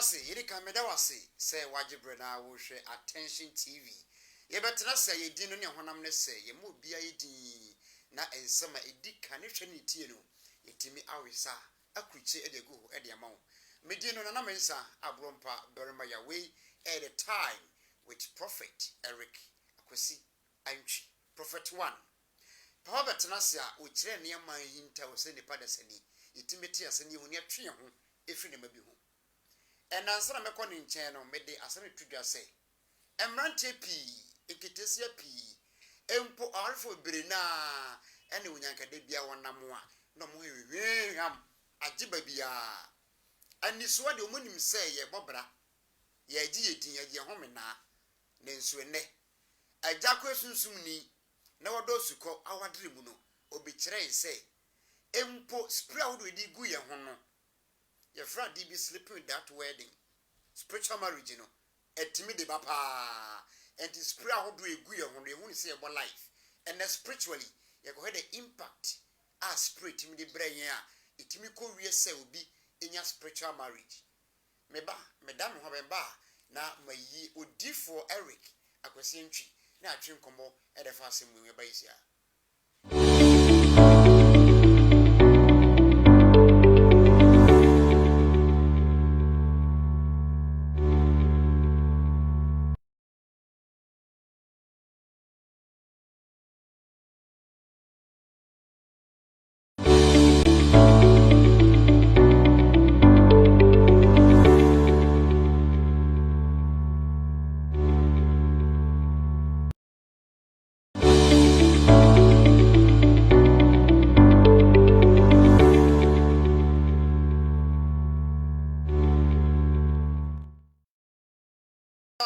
se yiri kan meda wase say wajibre na wo hwe Attention TV ye betena say ye din no ne honam ne say ye mo bia ye din na ensema edi kan hwe ne tie no yetimi awesa akruchi edegu ede amawo medin no na mensa abrompa berema ya we at the time with Prophet Eric Akwasi Antwi Prophet 1 Papa betena se a o kire ne man hinta wo se nipa da sani yetimi tie ase ne hu ne atwe ho efi ne mabi ho and answer me kɔne nkyɛn no me de asɛm tudwa sɛ emrante pi ekitesia pi empo arfo bere na ɛne onyankade bia wonam a no mo hwehweham agiba bia aniso de omunim sɛ ye bɔbra ye agi yedin ye homena ne nso ne agya kɔ sunsum ni na wɔdɔ sukɔ awadre mu no obikyerɛ sɛ empo spray wo di gu ye ho no your friend be sleeping with that wedding. Spiritual marriage, etimi de bapa. And the spirit how do you go on the say about life. And then spiritually, you go the impact as spirit in the brain. Itimi ko we say will be in your spiritual marriage. Meba, madam Hobemba, na my ye odi for Eric Akwasi Antwi. Na atwin komo e the fast we by here.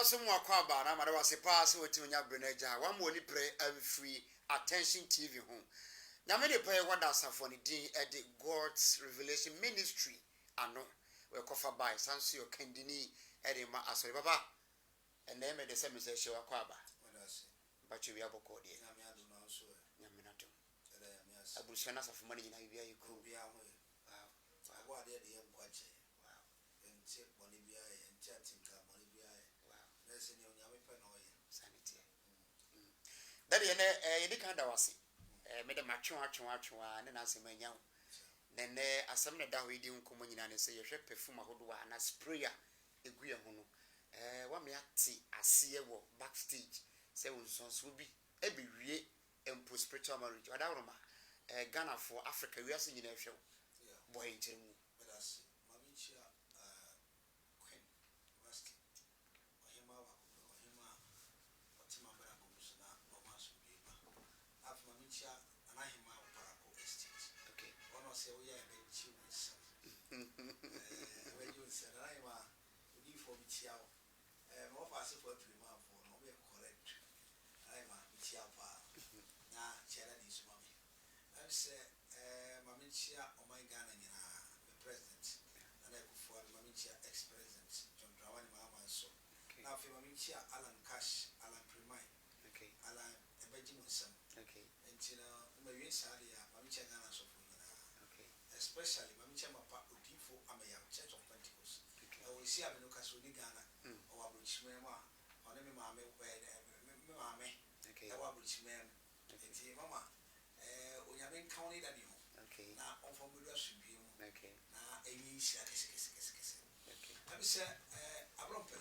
Some more kwaba na mara wase pass wetin onya brenaja one money pray free Attention TV home na me dey pray what asafo ni din e the God's Revelation Ministry ano we kofa by sanso your kendini e dey ma asori baba and na me dey say me say show kwaba but you be aboko dey na me adu na so na me na to abusuana asafo mani nyina bia yiku bia ho wow abo ade dey mboache wow enti boni bia enti atinka boni bia that you can't was made a match and answer my young. Then as some that we didn't come in and say, you should perfume a hoodoo and a sprayer a queer hono. One may see a see a walk backstage, say, sons will be every year and post spiritual marriage. What out of Ghana for Africa, we are seeing a show. Boy, with us, Mamicia, Queen, Rusty, Ohima, Ohima. Okay. One of say we are very chill. When you said I am we for Michia. More fast for 3 months for no be correct. I am Michia pa. Na chera this mommy. I say Mamichia o my Ghana the president. And I go for Mamichia ex-president John Drawani Mama so. Now for Mamichia Alan Cash, Alan Primai. Okay. Alan Ebejimusam. Okay. And you know, my Sadia, Mamicha Gana so okay. Especially Mamicha Mapa Udifo Amaya, Church of Pentecost. Okay. I will see a Menukas Ghana or Abuchmema, or Nemi Mame, Mame, okay. Our Abuchmem, and Mama, Uyaman County that you okay. Now, on from Buddha should be okay. Now, a niche, okay. I will say, Abrompe,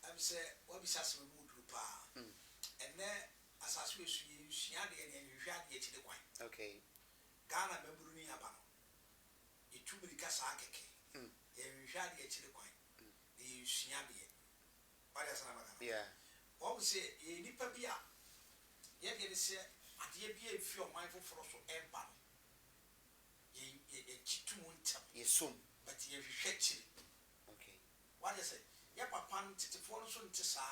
I will say, what is as we would Rupa, and then. As I switch you, she had and you had yet the wine. Okay. Ghana, Membruni Abano. You two many Casake. You had yet the wine. You shabby. What is another? Yeah. What we say, you nip a beer. Yet you say, at the be a few mindful for us and ban. Ye chitu winter. Yes, soon. But you shed chili. Okay. What is it? Yapa pan to follow soon to sa.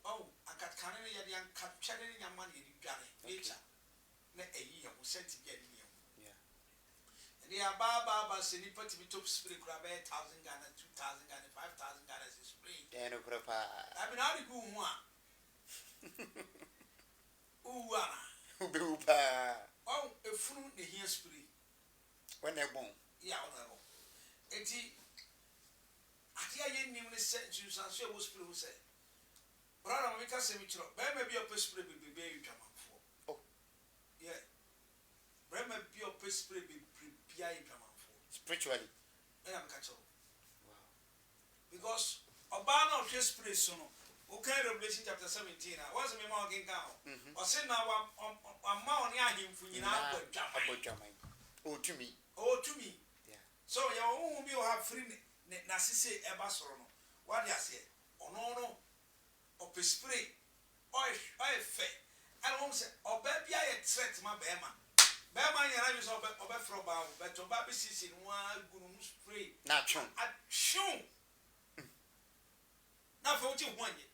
Oh, I got Canada and capturing your money in Ghana. Nature. Not a year who sent to get you. Yeah. And they are Baba Sini put to be top spirit grab 1,000 Ghana, 2,000 Ghana, 5,000 Ghana is free. And a proper. I mean, how do you go one? Oh, a fruit the here spree. When they're born. Yeah, and ne se nsunsanso e wo spray wo se brother we ka se mi kiro be ma bi o spray be you twamanfo Oh yeah be ma bi o spray be bia you twamanfo spiritually and am ka kiro wow because oba na o spray so no okay Revelation chapter 17 was me ma okin ka o se na wa ma oni ahemfu nyina abodwaman to me yeah so ya wo bi o have free na sise eba soro no what you say ono o spray oil fe and won say oba bia ye threat ma be ma nyara you so oba fro ba but oba be sisi no agunu spray na chon na fa uti honye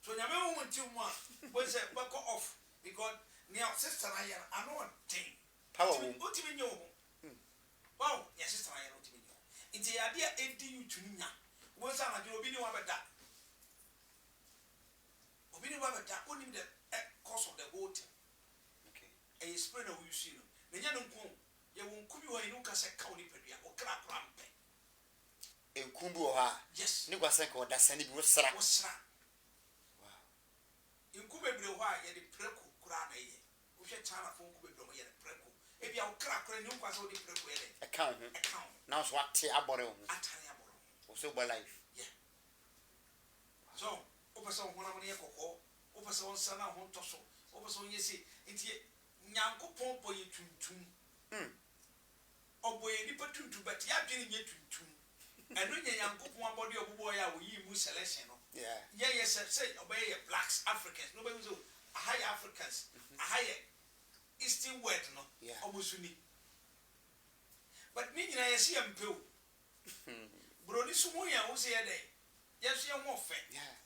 so nyame wo nti mu a bo say back off because near sister na here I know thing power uti me nyo wow your sister na here uti me nyo nti ya dia edi you to nya wo say na obi ni wa beda only the cause of the whole thing okay a spray na we see no na nya nko ye won kubi ho inu ka se ka oni pedua o kra kra mpe enkumbu ho ha yes ni gwasa ka oda sane bi wo sra wow enkumbu bebre ho a ye de preko kra na ye wo hwe chana fo enkumbu bebre ho ye de preko e bia o kra kra ni nkwasa o de preko ye de account now so ate abore ho atare abore ho so gba life yeah so o pesa ho na mo ne kokko o pesa on sana ho toso o pesa on yesi ntie nyankopon boye tuntum oboye ni patuntum but ya dwene nye tuntum eno nye nyankopon abode obobo ya wo yi mu selection no yeah yes say oboye blacks africans no be so high africans high eastern world no omosuni but ni nyina yesi ampew broni sumu ya wo se ye dey yeso ye ho fe yeah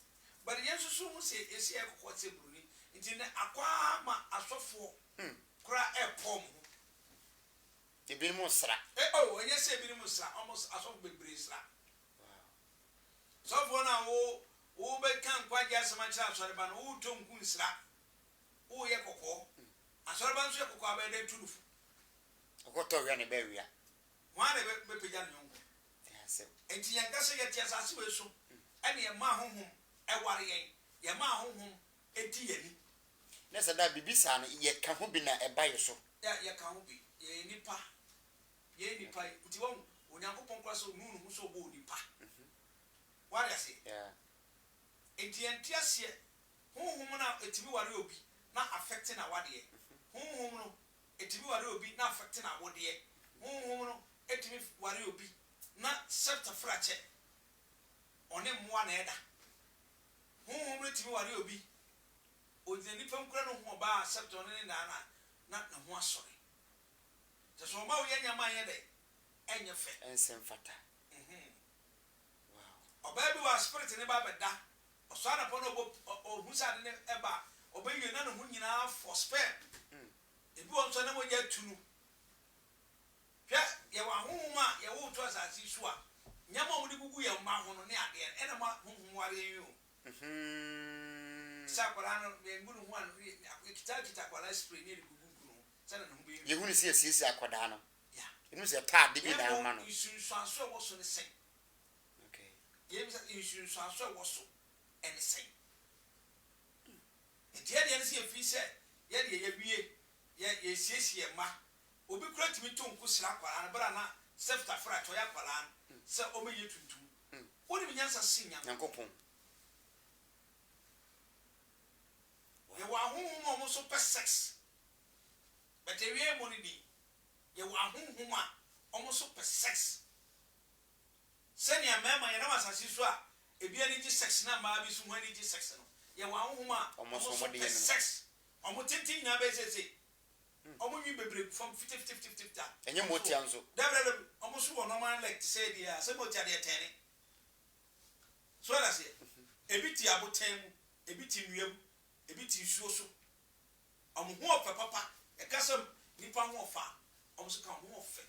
but yeso sumu se esi e kokko se broni nti ne akwa ma asofo kura epom ebi mo sra enye se ebi mo sra almost asofo bebre sra wow so for na wo be kan kwaje asema kira asore ba no wo to nku nsra wo ye kokko asore ba nso ye kokko abede turufu okoto wi na be wi wa na be peja no nko yes enti yanka se ye tia sase we so ene ye ma honhom e ware ye ma honhom eti yani nessa da bibisa no ye ka ho bi na e ba ye so ye ka ho bi ye nipa nti won onyankopon kwa so nunu hu so bo nipa ware ase yeah enti ase honhom na etimi ware obi na affect na wade honhom no etimi ware obi na affect na wode honhom no etimi ware obi na septa frache one moa na eda honhom no etimi ware obi odine nipa nkura no ho ba septa one na ho asore so ma wo yanya ma ye de enye fe ensem fata wow oba bi wa spirit ne ba beda oso ana po no ohu sa ne eba obayi na no hu nyina for spare ebi won so na mo ja tunu hwa ye wa honhoma ye wo to asasi so a nyama mo de gugu ye ma ho no ne ade ena ma honhom ware yi o sakwara no be ngunu hu an kita kwala spray ne de gugu no sana no be ye hunu si akoda no yeah enu se ta de bi na ma no isunsanso wo so ne sen okay ye bi sa isunsanso wo so ene sen etia de ne se afi se ye de ye wie ye siesie ma obi kura timi to nku sira kwara na bra na sefta fra to ya kwara se o me ye tuntum woni mi nyansa sinya yankopon ye wa honhom mo so pe sex but e wie mo ni di ye wa honhom a omo so pe sex seni amema ye na wasasi so a ebi ani ji sex na ma bi so ho ani ji sex no ye wa honhom a omo so pe sex omo tintin nya be sese omo nwi bebre from 50 enye moti anzo dabra omo so wo normal like say dia say moti ade tene so la say ebi ti abotan mu ebi ti nwiem ebi ti suo so omo ho ofa papa e kasam nipa ho ofa omo so ka ho ofa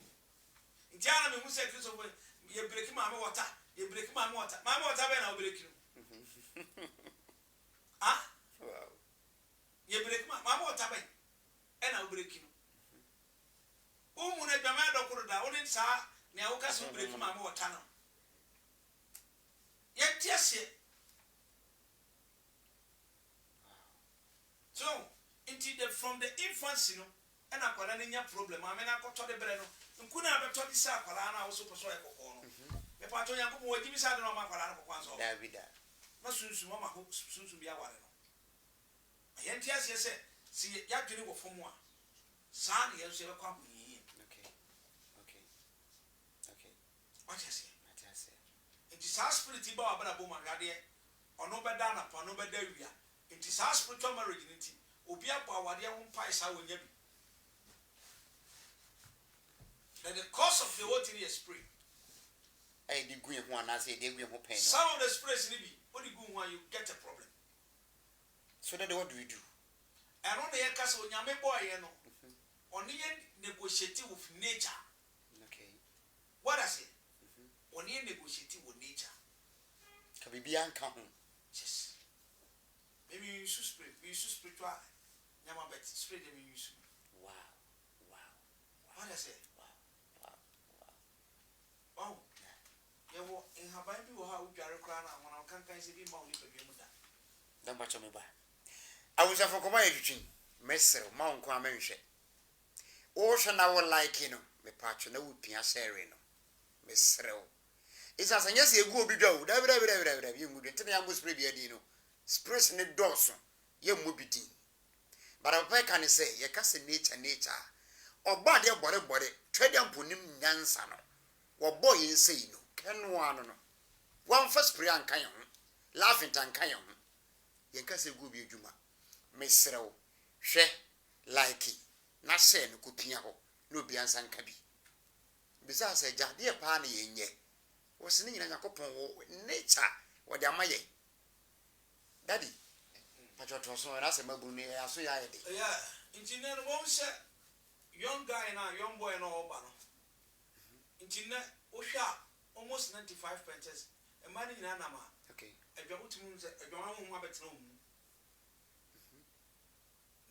nti ana me hu say Kristo ye break ma me water ye break ma me water be na o break no ah wow ye break ma me water be e na o break no umu na dama dokoro da oni sa na wo kase break ma me water no ye yentiasie so from the infancy no and akwala nya problem amena akotɔ de brɛ no nkuna abɛtɔ de sa akwala na wo so poso ekɔkɔ no me pa to yanko mo wagimi sa de no ma akwala no kokɔ anso David na sunsun ma ho sunsun bi aware no yentiasie sɛ si ya dwene wo fomu a saa ne yenso be kwa bunyi okay what you say it is our spirit ba abana bo magade ono beda na pa no beda wia it is our spiritual marriage nti obi abo awade ho pai sa wonya bi that the cause of the what in your spirit I did go ho ana say dey go ho pen some of the spirits ni bi what you go when you get a problem so that what do we do and on the case onyame boy no oni negotiate with nature okay what I say oni negotiate with nature ka bibia nka ho yes maybe you use spirit we use spiritual nyama bet spirit dem use wow what I say wow yewo in haban bi wo ha udware kra na wona kankan se bi ma wo ni badwam da dan ba chome ba awusa for koma yetwin mesere ma wonko amenhwe o hwe na wo like no me patcho na wo pia share no mesere wo isa sanya se egu obi dwa wo da ye ngudu ntene ya mo spray bia di no sprays ne doso ye mo bi din bara pa ka ne se ye ka se nature oba de bore twede amponim nyansa no wo boy nsei no kenu ano no one first spray ankan ye ho laughing tankan ye ho ye ka se egu obi adwuma mesere wo hwe like na se no kopia ho no obi ansa nka bi bisa se jade pa na ye nye wo se ni nyina yakopon wo nature wo de amaye daddy pachoto so na se mabunu ne aso ya ye de yeah engineer won say young guy na young boy na oba no engineer o hwa almost 95%. A man in Anama. Okay. A Jamutum, a Jamu Mabet.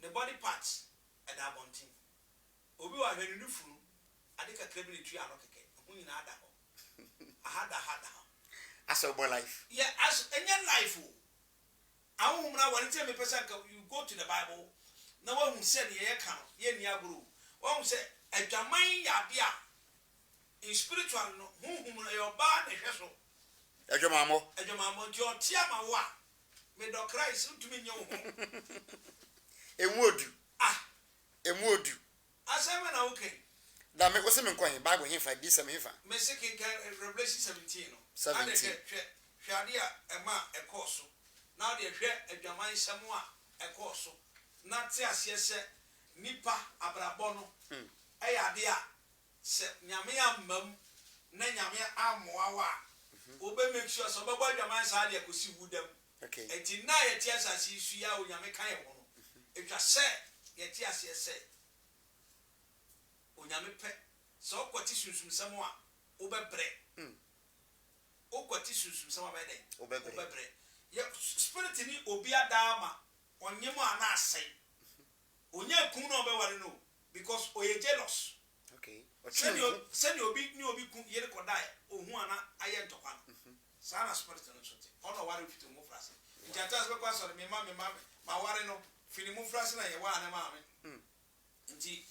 The body parts at that one thing. Obi wa very new food. I think a clever tree. I look at who in Ada. I had a as a boy life. Yeah, as any life. I won't know what tell me, person. You go to the Bible. No one who said, ye can, ye near guru. One said, a Jamai Yadia. In spiritual, whom your bad and vessel. A Jamamo, your Tiama wa. May the Christ to me your home. It would do. Ah, it would do. As I went okay. That make was him inquiring Bible here for this. I'm here for Messiah Revelation 17. 17. Shadia a ma a course. Now they share a Jamai Samoa a course. Not yes, Nipa Abrabono. Ayadea. Se nyamia mam na nyamia amoawa obe make sure so babo adwaman sa de akosi wudam okay enti na ye tie asase su ya o nyame kan ye ho no etwa se ye tie ase se o nyame pe so kwati sunsum sam a obebre o kwati sunsum sam a bede obebre ye spirit ni obi adama onyem ana asai onya kun no obeware no because oye jealous. Okay. Send you obi kun yere kodai ohun ana aye ntokwa no sana spirit no sote ono ware fitu mu frase njata se kwa so me ma ware no fini mu frase na ye wa na ma me nti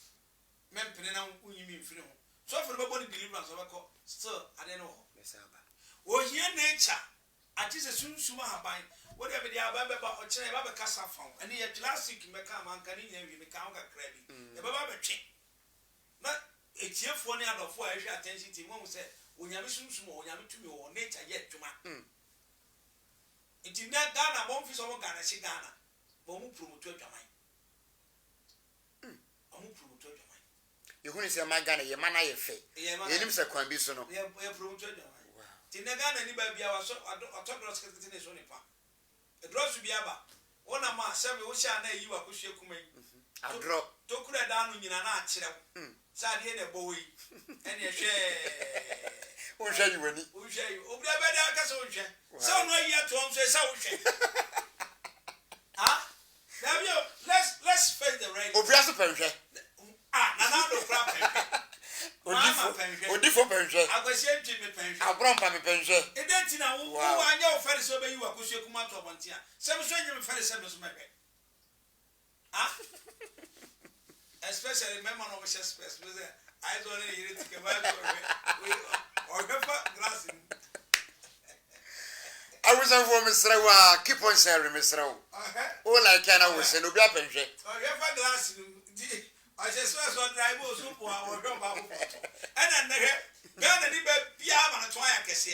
mempene na unyimi mfiri ho so for bebo ni deliverance obeko still ade no ho mesaba o hie nature ati se sunsuma haban wo de be dia ba ba o kire ba be kasa fon ani ye classic me ka man kan ni wi me ka ho kakra bi e ba be twe na etiefo ne adofo a ehwe attention ti mo se onyame sunsum onyame tumi o nature ye dwuma enti na Ghana mo mfi so mo Ghana shi Ghana mo mu promote adwaman mo promote adwaman you se ma Ghana ye mana ye fe ye nim se kwan bi so no ye promote adwaman ti na Ghana ni ba bia wa so autograph secretary ne so ne pa edros bia ba wona ma sebe wo sha na yi wa ko hwe kuma yi adro to kura da no nyina na akire sade ne bowi ene hwe o hwe yi wani o hwe yi obi abeda aka so hwe so no yi atom so sa wo hwe ah now let's face the right obi aso pen hwe na do kra pen odi Odifo penhwe. Akwasi ntwi me penhwe. Abrompa me penhwe. Edenti na wo anya wo fere so bayi wa kosu ekuma to bontia. Sem so anya me fere sem so mebe. Ah? Especially my man of space was there. I don't know you to come back or glass. I was on for Mr. Wa, keep on sharing, Mr. O. All I can always say, no black penhwe. Oh, you have glass. I just saw drive was super or about. And then Ghana ni be bia ma to aya kese.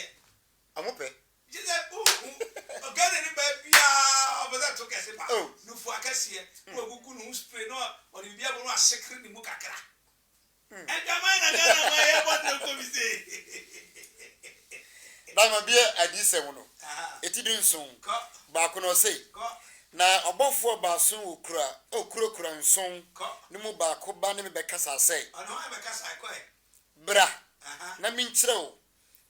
Amope. Je say Ghana ni be bia oboza to kese pa. Nu fu akese no gugu no spray no o ni bia bo no asekre ni mu kakra. E jama na Ghana ma ye bo no ko bi say. Na ma bia adise wo no. Eti din son. Ba ko no say. Na obofo ba son okura nson. Ni mu ba ko ba ni me be kasa say. Ono ha be kasa ko e. Bra. Na minkyerɛ wo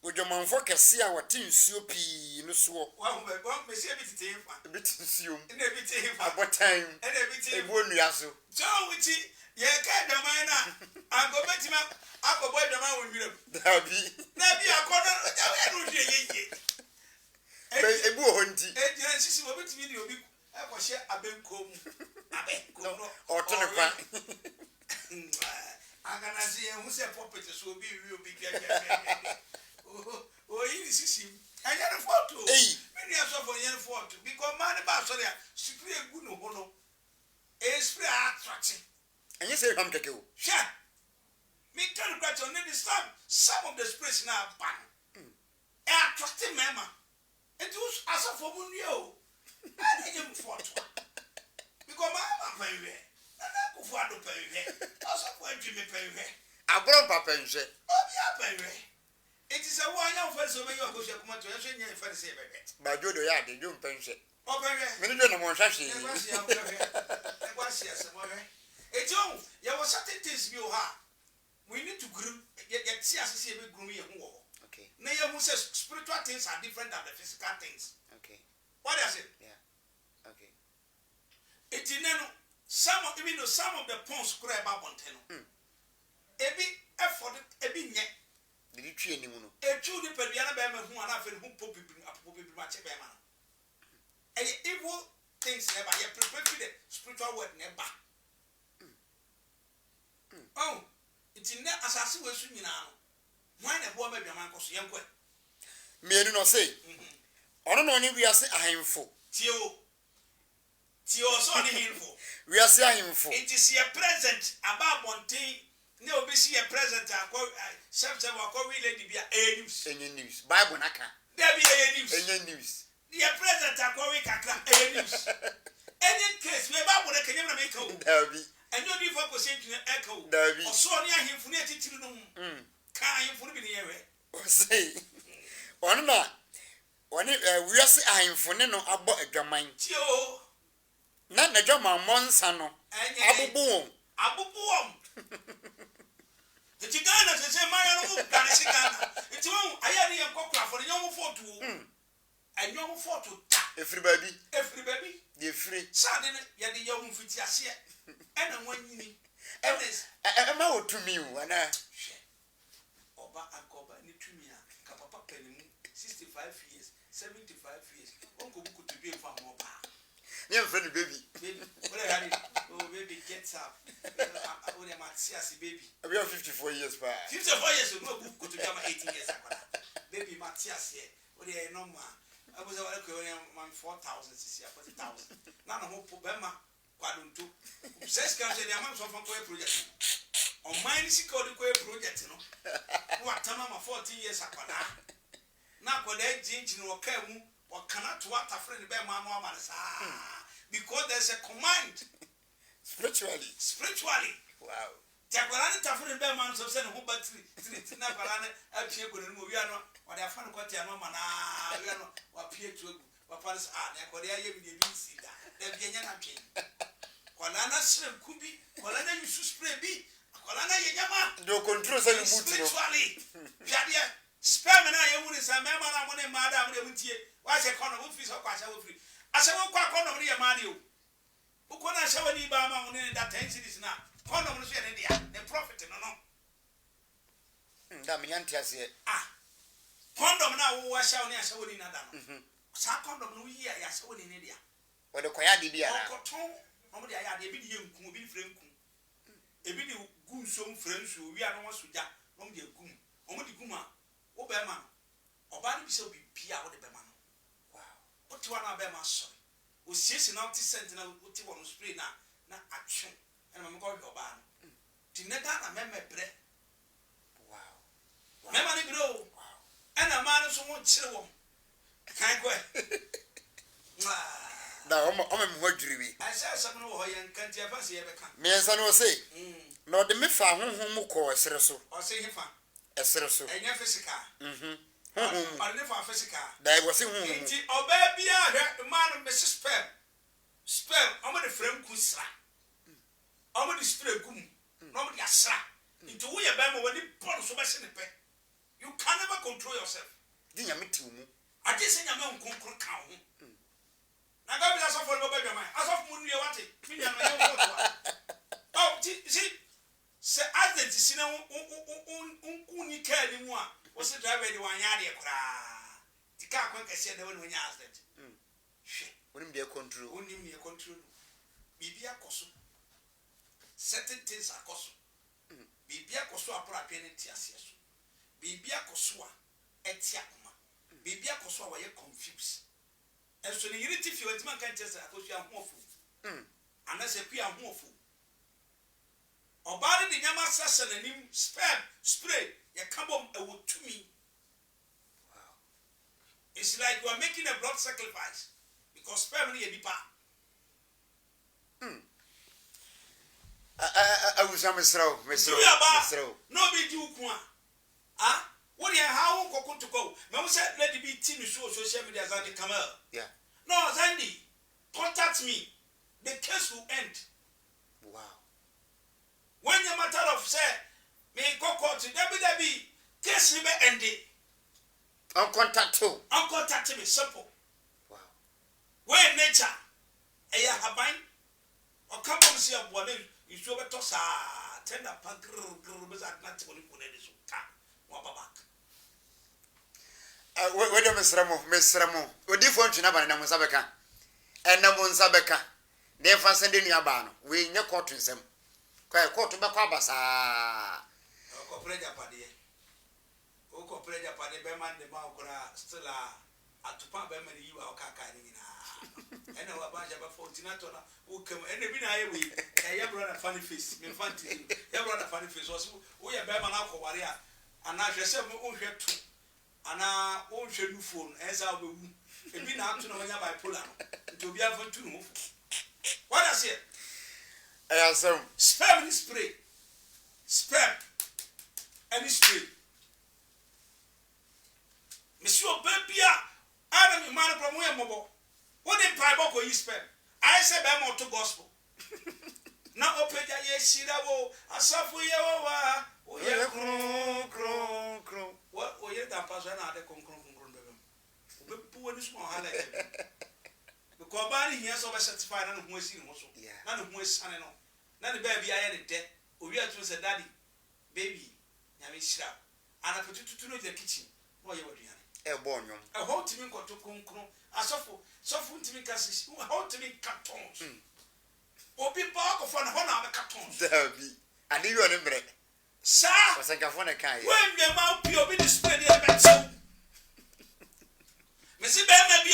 odwamanfo kɛse a wɔte nsuo pii no so wa me se bi tete fa bi te nsuo na bi te fa abotan na bi te ebu onua so so wuti ye ka daman na agobetima akobo daman wo nwira dabi na bi akono ya no hwe yeye ebu ho nti ejira sisi wo bitimi ni obi akohye abenkom no oto ne kwa Agana see who say puppet so be will be oh you see I had a photo many are so for yen photo because man ba so there spray good no hono e spray attraction and you say come take you sure me can get on the some of the sprays now ban e attracting mema it was as for you and him photo because man ba na ko ado penhwe aso ko adwime penhwe abrompa penhwe obi apenhwe it is a one young person when you go to come to you nya fa say bebe ba jodo ya de jo penhwe o penhwe me no na mo hwahwe e kwa sia se mo hwe ejo ya was certain things bi o ha we need to grow ya ti asese be grow ye ho wo okay na ye hu say spiritual things are different than the physical things okay what does it yeah okay it ineno some of the pons cry about Montano. Ebi effort ebi nye. Did you train him? A true Pediana Bama who are not who poppy much a bama. A evil things never yet prepare the spiritual word never. Oh, it's in that assassin was swinging now. Why a woman be a man cos young. Me no say. I don't know any we are say I am full. Tio so ni hinfo. We are saying for it is a present about Monty. No be see a present something we lady be a news. Any news. Bible naka. There be a news. Any news. The present we kakra a news. Any case me Bible na kenya na make o. Dabi. And you need focus into echo. Dabi. So near him for net titiri no. Kan him for be here. O say. Ono na. Oni we are say ahemfo ne no abo adwaman. Tio. Na dwama monsa no. Abubuom. The Tigana say my own Ganashigana. It's one I am cockra for the young photo. And young photo. Everybody. The free. Suddenly, you're the young Fitiasia. And I'm one you. Am I to me? When I Oba and Coba and Tumia, Kapapa Penny, 65 years, 75 years. Uncle could be a farm more. Yeah, friend, baby. Oh, baby gets up. Only my baby. We are 54 years back. 54 years ago, go to Gamma 18 years ago. Baby Matthias here. What are no more? I was on 4,000, 40,000. None of hope Bema, Quaduntu. Says Council, the amount of a project. On mine is called the project, you know. What time of 14 years ago? Now, what they change in Wakamu. Or cannot what a friend be mama because there's a command spiritually. Wow. Jaguarana Tafrin Beman so send who but Tina Parana appear good and Moviano, or their fan got your mama or appear to what Paris are, and they are the BC, the Vienna king. Colana Slim Kubi, Colana you should spray be, Colana Yama, no control spiritually. Jadia, spam and I would say, Mamma, I want a madam, they won't hear. Why say corner of free or quite free? I said, what corner of Mario? Who can I show any Bama on that 10 cities now? Corner of the prophet, no. da me yanti ase condom na wo wa sha wo ne asha wo ni na da no sa condom no yi ya sha wo ni ne dia o de koya de bia na okoton o mo de ya de bi de yenku bi fre nku ebi de gu nsom fre nsu wi ano soja o mo de gum o mo de gum a wo be ma oba ni bi se obi bia wo de be ma no wow o ti wa na be ma so o siesi na 90 cent na o ti wo no spray na atwe ena me ko hwe oba no ti ne ga na me bre wow me ma ni bro wow ena ma no so mo kire wo kan ko da o me ho dwiri wi asa sam no ho yen kan ti afa se ye be kan me ensa no say no de me fa honhom mu ko esere so o se hefa esere so enya physical honhom o ne fa physical da e wo se honhom ti oba bia hwe man me sperm o mo de frem ku sra o mo de spray gum no mo de asra nti wo ye ba mo wani ball so be se ne pe you can never control yourself di nya meti mu ade se nya me nkonkron ka ho na ga bi aso for bo ba dwama aso fu mu nue wate mi nya no ye wo to oh ti se azet si na un ka ni mu a wo se driver de wan ya de kra ti ka kwan ka se de woni nya azet onim de control bibia koso certain things are koso bibia koso apora twene ti ase so bibia koso a etia kuma bibia koso a waye confused enso ni yiri ti fi wetima kan tese akosu ahofu anase ku ahofu obare de nyama sasa nanim sperm spray ya kabom ewotumi wow it's like you are making a blood sacrifice because sperm ni ebipa awusa mesraw no be di ukun what you how kokutuko me mo say lady be tin so social media as the camel yeah no Zandy contact me the case will end wow when the matter of say me go court debi case ni be end on contact me simple wow when nature eya haban o come from see abode isu be to sa tender pagr be za na toni ko ne so ta wa babak we do mesramo odi fo ntwe na bana na monsa beka ena monsa beka de fa sende nua ba no we nye court nsem kwa court be kwa basa ko preja pade be man de ma okura still atupa be man yiwa okaka ni na ena wa banja ba fo tinato na ukam ena bi na ayewi ya brother funny face me fanti ya brother funny face so wo ya be man akoware a ana hwese mo hwe to ana o hwe nu phone eza obewu ebi na ato na wanya bipolar no to bi afa tu no what I say sperm spray any spray monsieur babia ana mi man promo ye mobo what in bible ko yi sperm I say be mo to gospel na opeja ye shira wo asafu ye wa o ye kron what o ye da paso na ade kron bebe o be pu woni so hala because ba ni here so be certify na no ho asi no so na no ho asane no na the baby aye ne de o wi atu say daddy baby nya me shira ana petutu no the kitchen no ye waduane e bo nwom e ho timi nkoto kron asafu ntimi kasi ho timi cartons obi ba ko fo na ho na be cartons dabi ani yo ne mbre sa wasanka fo na kai when me ma pi obi display dey better me si be me bi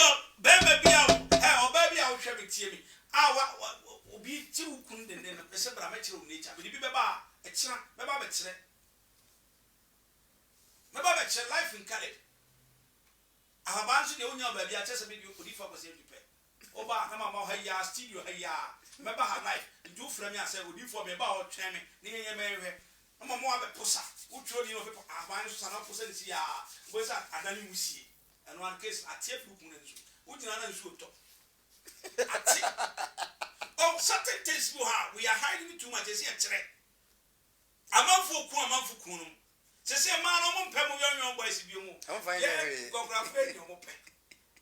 oba bi a wo hwe betie mi obi ti ukun de ne me se bra ma kire wo nature bi be ba e kira me ba be kire life in Calais ahabansu de onya ba bi a chese bi odi fa ko se dupe oba na ma ha ya studio ha ya me ba ha life do fra me ase odi fo me ba o twen me ne yenye me hwe ama mo abe posa utro ni no pe ahabansu sana posa ni si ya bo sa adani musie and one case atie fukun ne so ujina na nsu to ati oh certain things we are hiding too much ese kire amanfo kun no se ma no mo mpem yo boys bi mu ye kokra fe ni mo pe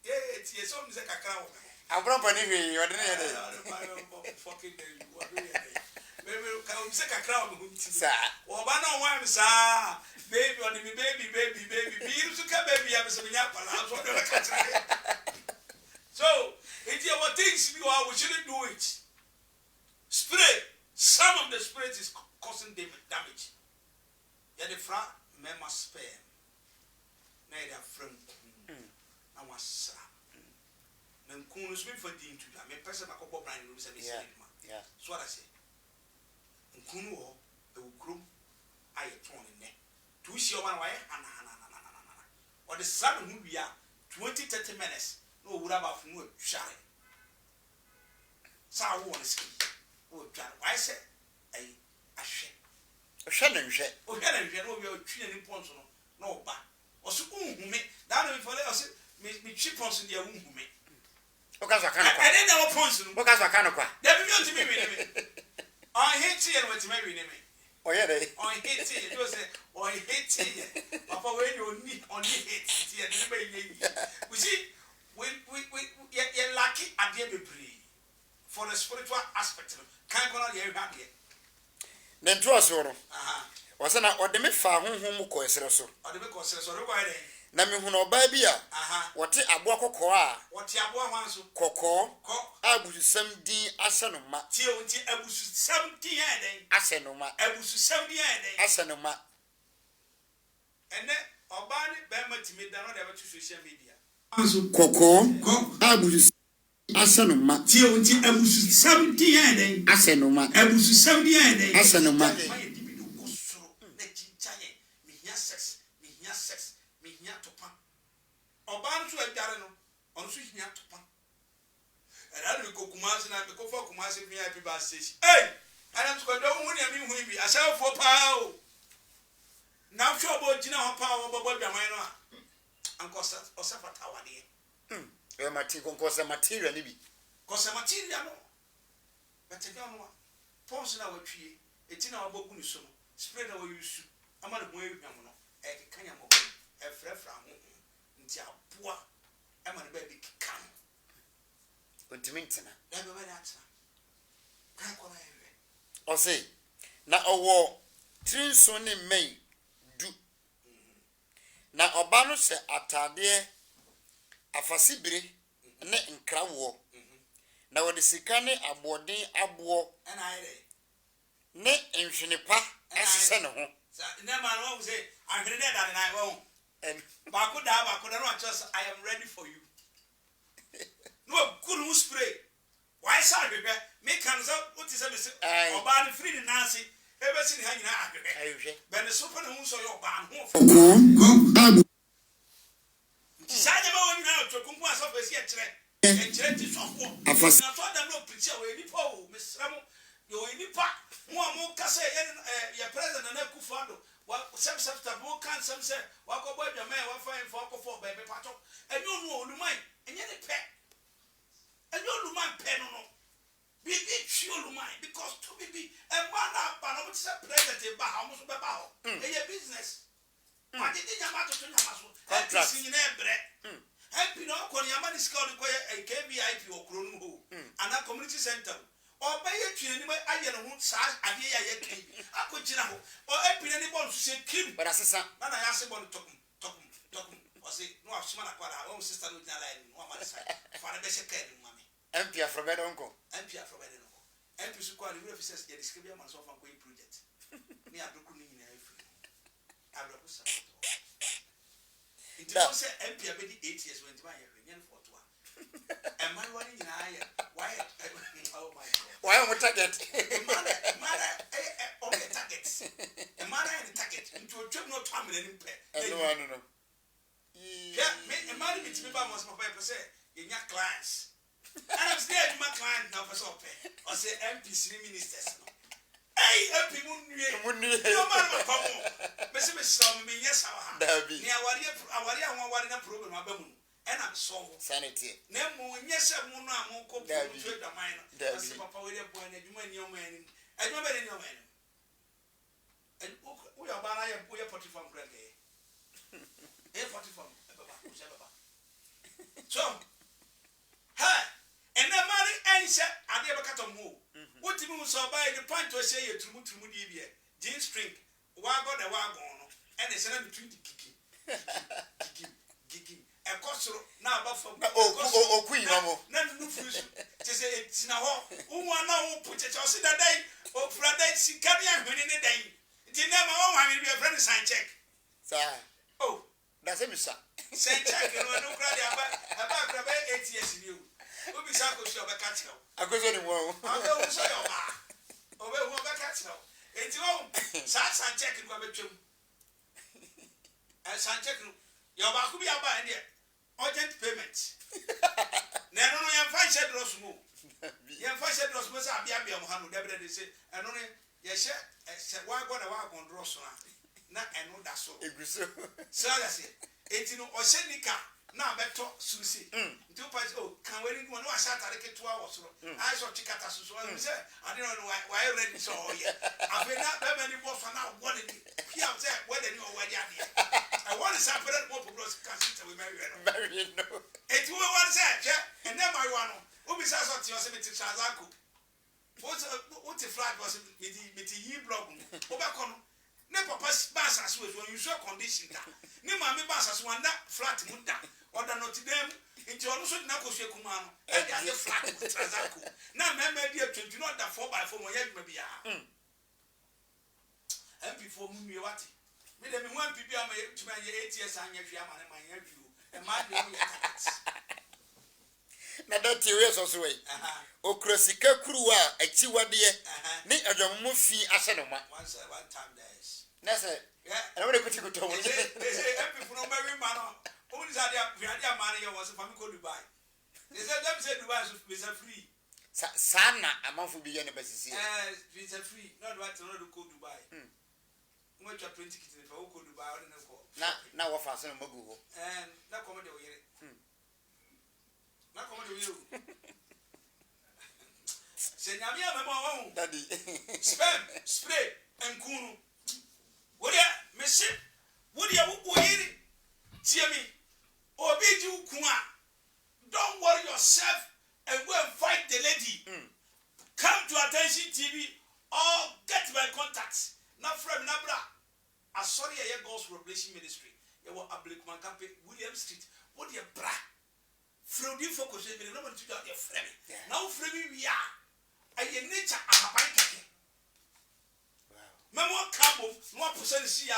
ye tie so mi se kakra wo abro pa ni hwe ode ne ye fucking day you are doing it me ka mi se kakra wo mu ti sa wo ba na wo am sa baby on me baby you so can baby am so nya pala so do catch so if you what things we shouldn't do it spray some of the spirits is causing damage ya the fra mema spare na ya from na wasra na nkunu so me for di ntu ya me person akokọ brand no say me say yeah so what I say nkunu ho e ukrum aye ton ne to see one way ana or the sun who we are 20-30 minutes no wura ba fu no tware sa wo on ski o tware why say ai ahwe na nhwe o hwe na nhwe no we o twi ni ponso no no ba o so unhume da no me fole o se me twi ponso dia unhume o ka so aka no kwa and then na o ponso no o ka so aka no kwa da bi o ti me I hate you and what me we me oh yeah dey I hate you you say I hate you papa when you need only hate you and we see we lucky at the bebree for the spiritual aspect can go na dey hwa dey den to so ro wasa na odeme fa honhom ko esere so odeme ko esere so ro ko dey na me hunu oba bia wote abo kokko a wote abo hwan so kokko abususam din asenoma tie wonti abususam din ya den asenoma abususam din ya den asenoma ene oba ni be matimi da no dey be social media kokko abususam asenoma tie wonti abususam din ya den asenoma abususam din ya den asenoma Oban so adare no on so hia topa era no kokumase na me kofa kumase VIP bus station ana so do hu ne mi hu bi asafo pa o na fo bo gina ho pa o bobo dwaman no a ankosa osafata wade e mati konkosa material ni bi kosa material no betegya no pons na watwie eti na wabogu ni so no spray na wo yusu ama no ho ehwam no e kekanya mo e frefra ho nti aboa ama ne ba bi kan ontimintina da be ba da tsa kan ko na ewe o sei na owo trinso ne mei du na oba no se atade afasibire ne nkrawo na wode sika ne aboden abo ana aye ne nhwenepa esese ne ho na ma no wo say ahwene da na wo and bakoda no just I am ready for you no good spray why say bebe me can so what is say oba the free nancy ebe si ni ha nyina ahwehwe ben so pa na hu so yo ba ho fo saje ma woni na to kunku asofa si e kire ti so fo na so da no preacher we ni po me sram yo ni pa mo ka say ye president na Akufo-Addo some taboo can some say wako boy the man wa fine for baby pato and you know lumai and ye pe and you lumai pen no be sure lumai because to be a man up and say president ba how much be ba ho e business what did you matter to nyamaso contract in ebre happy no ko nyama dis call ko e KVIP okro no ho ana community center Obey twini ni aye no hu sa ade ya ye kan akogina ho o epine ni bon so kim but asesa na ya se bon tokum o se no asuma na kwara o sister no jina line no ma sa fara be se kan mami MP afrobedo nko MP su kwara we officers ye describe am so fa ko project ni adoku ni nyina efi adoku sa it don't say MP abedi 8 years when man ye nyen for to am I running in higher why oh my god why am target mother on the target a mother and the target into a trip no time in any pay no yeah me a mother with me by most papa say you nya clients and I'm scared my client now for so pay or say MPC ministers no hey MP munue no man papa mo me say me some me yes ha ni awari na problem abamu and I'm so sanity nemo nyese mu no amko pro to da man no say papa we dey boy na adwuma ni o man adwuma be ni o man and we are bana ya boy Potiphar brand e Potiphar baba o se baba so ha and the man answer ade be katom ho wotimi so buy the point to say ye trumu di bia jean string wa go the wa gon no and it's an between the kiki. A costro now but from Queen Mamo. None of you to say it's now. Who want now put it on the day or Friday, see Carrier winning the day. It never all I will be a friend sign check. Sir. Oh, That's him, sir. sign check and no cry about 8 years in you. We'll be circle show a catch. I go to the world. I don't say, oh, we'll back at you. It's all sign check and go to and sign check. Your back will be about urgent payment. Now, no, you find said Rosmo. You find said Rosmo, I'll be a Mohammed, they say, and only, yes, sir, why go to walk on Rosma? Not and no, that's so. So that's it. It's no Oceanica. Now, better Susie. 2 parts. Oh, can we go? No, I sat at 2 hours. I saw Chicata. So I said, I don't know why I already saw yet. I've been not that many more for now. What did he have said? Whether you know where you are. I want to separate more people consider we marry. Very no. It's who I said, and then my one. Who besides what you are saying to Chazaku? What's the flag was with the ye blog? Obacon. Never pass as well when you saw condition. Never me bass as one that flat munda or the not them into also Nakoshe Kumano and the other flat with Trazaku. Now, maybe a 20 not that 4x4 maybe. And before me, what? Maybe one people to my 8 years and yet and my nephew and my na that years also way okrosika kruwa achiwade ni adwamu fi asenoma once one time days na say and when they put you to they say people no marry man only say they are man here was from go Dubai they say them say Dubai is visa free sana amanfo bi ye ne basisi visa free not what to go Dubai mo twa 20 kit for go Dubai or na ko na wo fa so no magu ho na come dey oyere na come dey oyere se nyamia me mo daddy spray and kunu what ya me se what ya wo oyere tie me obi ji ukun don't worry yourself and go and fight the lady come to Attention TV or get my contacts na from na bra asori ye God's Revelation Ministry ye wo Ablikman Campaign William Street what ya bra from the focus me no want to do your friend now frame we are aye nature ahaban keke memo kabo no aposen sia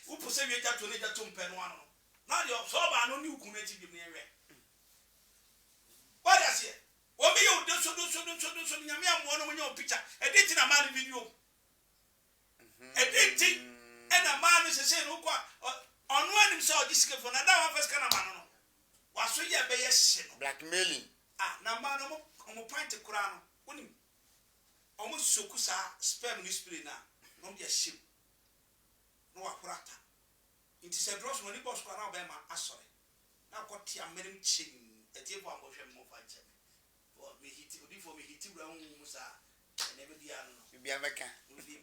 wo posen we ja to ne ja to mpe no ano na de so ba no ni ukun na ti bi ne we what is it wo me you do so nyame amo no nya picture edit na man video edit and a man is saying no kwa on one himself this for na da one first kana man no waso ye be ye blackmailing na man no mo point kura no woni omo soku sa spam ni spray na no dia shim no akurata it is a dross when boss kwa na be ma asore na kwatia merim chin etie bo amhwe mo fa che for me hiti odi for me hiti bra hu sa na be dia no bia meka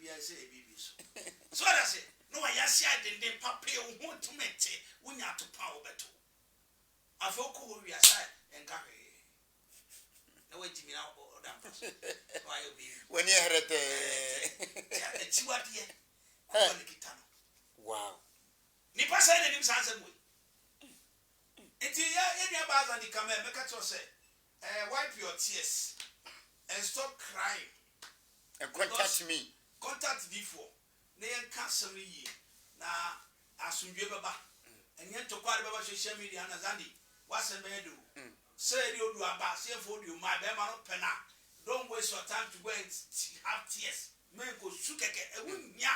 bia say ebibi so that's it no wa yasi adende papa e hu tumete wunya to pa obeto afoko wo wi asa enka hwe na wa jimi na odam why you be when you heard it ya chiwade ko le kitano wow ni pasa ene nim sanse mo enti ya nya baza ndi kama meka to say wipe your tears and stop crying and contact me contact before na yen cancel yi na asundwe baba enye to kware baba social media na zandi wasen be do say the odu aba say for you my be ma no pena don't waste your time to go and have tears make go sukeke ewunya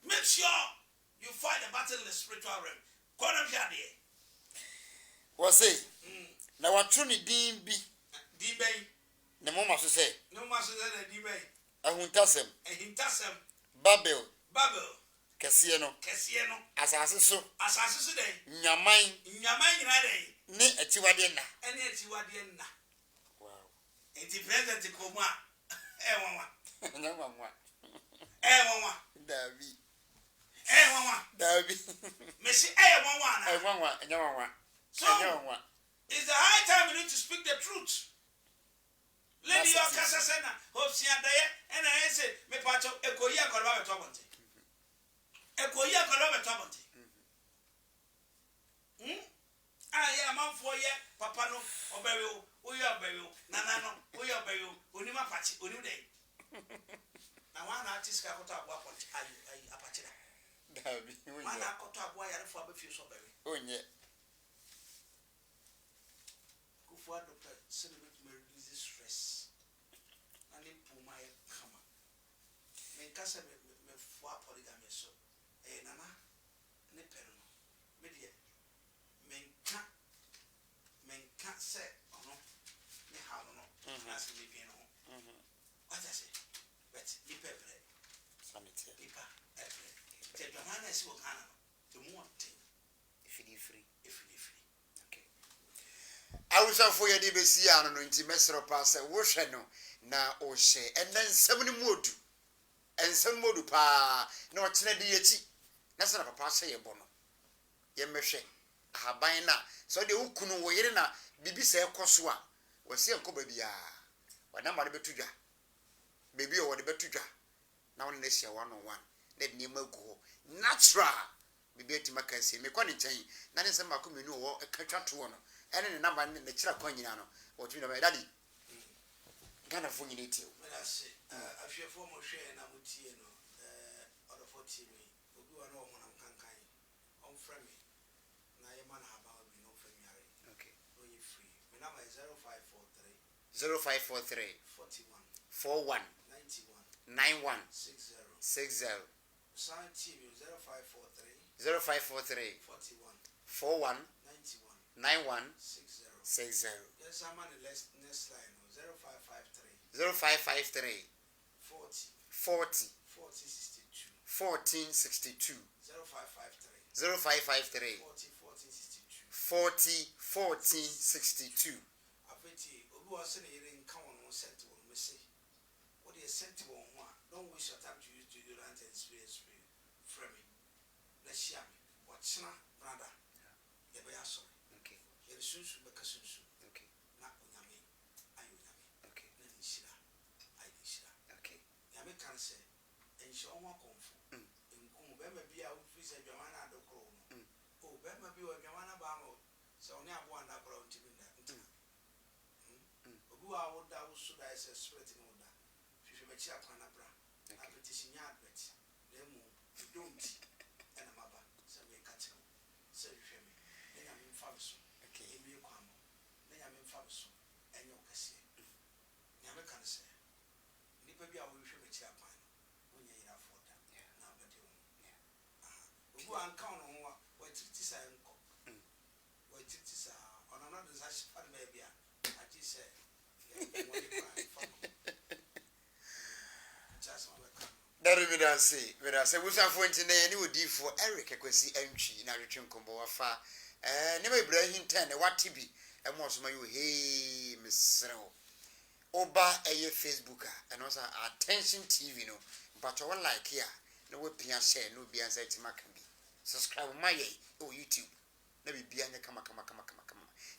make sure you fight the battle in the spiritual realm kona bia de was say na watru ni din bi ne mo ma so say no ma so say na din ben ahuntasem babel kesiye no asase so den nyaman nyina den ni achiwade na ene achiwade na wow enti president ko mu a nyanwa dabi mesi na nyanwa so it's the high time we need to speak the truth. Lady your Casasena, hope she and Daya, and I say, me patch up a coya corba to want. ekoyi akọrọ beto abonte aye amanfo ye papa no obewe o ye obewe nana no o ye obewe oni mapachi oni de na wana artist ka koto abo aponte ayi apachi da dabi wana koto abo ya refo abafie so obewe onye kufu doctor celebrate me release stress and pull my kama me kasa me fo polygamy so nana ne pere no me de menka se ono ne ha no na se me bi no what I say but ni pepre sanity nipa every te do man na si wo kana no the more thing free okay awusa fo ye de besi ano no nti mesro pa se wo hwe no na o hye enen nsem ni modu ensem modu pa na o kene de yachi na se na papa hye ye bo no ye mehwe ahaban na so de ukunu wo yire na bibi se ekoso a wose enkoba bia wana ma de betudwa baby o de betudwa na won na sia 101 na de niam agu natural bibi etima kanse me kwani nchen na ne se mako menu wo ekatwa to no ene ne namba ne kira kwa nyina no o tumi na daddy Ghana fo nyina tie o me say afyefo mo hwe na mo tie no order for tie me obi wa no ho na kankan on frame me na ye man haba obi no frame yare okay no you free me number is 0543 0543 41 41 91 91 60 60 sign TV 0543 0543 41 41 91 91 60 60 yes I'm on the next line 0553 0553 40 40 62 1462 0553 0553 40 40 1462 afeti obi was saying you didn't count on set one we say what is sent to one don't waste your time to use deodorant and spray frame me let's share me what's na brother yeah be sorry okay here sunsu be kasunsu okay na onyame ayo onyame okay na nishira ayi nishira okay nyame kan say ensho nwa konfo nkum be ma bia wo fi say dwamana adokro no o be ma bi wo dwamana ba ma so oni abo anda kro ntimi nda obi wa wo da wo so da is spirit no da hwehwe ba chi akwana bra appetition ya advert na mu don't and maba so me ka che so hwehwe me na nyame mfa so okay emi kwa mo na nyame mfa so enye okase nyame kan say nipa bi a wo hwehwe me chi akwan no wonya ira foda na abade wo obu anka no ho wa triti sa enko wa triti sa ona no de sa shfa de ba bia aji say Dari midase wusafo ntine ni odifo Eric Ekwesi antwi na retwe nkombo wafa ne ba Ibrahim 10 wate bi emosoma yo hey mesrew oba eye Facebook a eno sa Attention TV no but one like ya na we pia share no bia nsa timaka bi subscribe my YouTube na bibia nya kama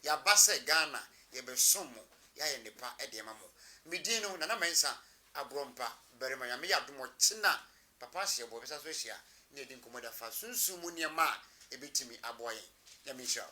ya base Ghana ye be somo ya ye nepa e de mamo medino na mensa abrompa berema ya me ya domo china papa hye bo besa so hia na edi nkomoda fa sunsun mu niema ebetimi aboye ya me sha